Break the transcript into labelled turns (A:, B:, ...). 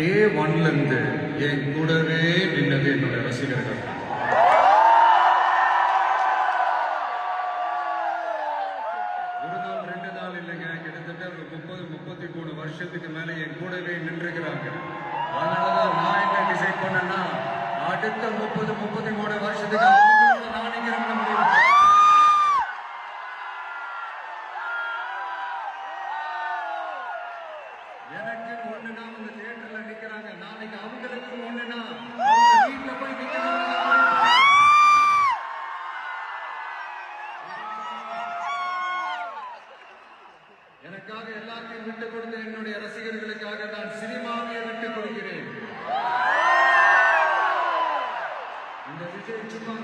A: Day 1 இருந்து என் கூடவே நின்னது என்னோட ரசிகர்கள். ஒரு நாள் 2 நாள் இல்லைங்க, கிட்டத்தட்ட ஒரு 30-33 வருஷத்துக்கு மேல என் கூடவே நின்றுக்கிறாங்க. அதனாலதான் நான் என்ன டிசைட் பண்ணேன்னா, அடுத்த 30-33 வருஷத்துக்கு அவங்களோட நான் நிக்கிறேன். எனக்கு ஒண்ணுனா வந்து தியேட்டர்ல நிக்கிறாங்க, நாளைக்கு அவங்களுக்கு ஒண்ணுனா அவங்க வீட்டுல போய் நிக்கிறாங்க. எனக்காக எல்லாத்தையும் விட்டு கொடுத்த என்னுடைய ரசிகர்களுக்காக நான் சினிமாவையே விட்டுக் கொடுக்கிறேன். இந்த விஜய் சும்மா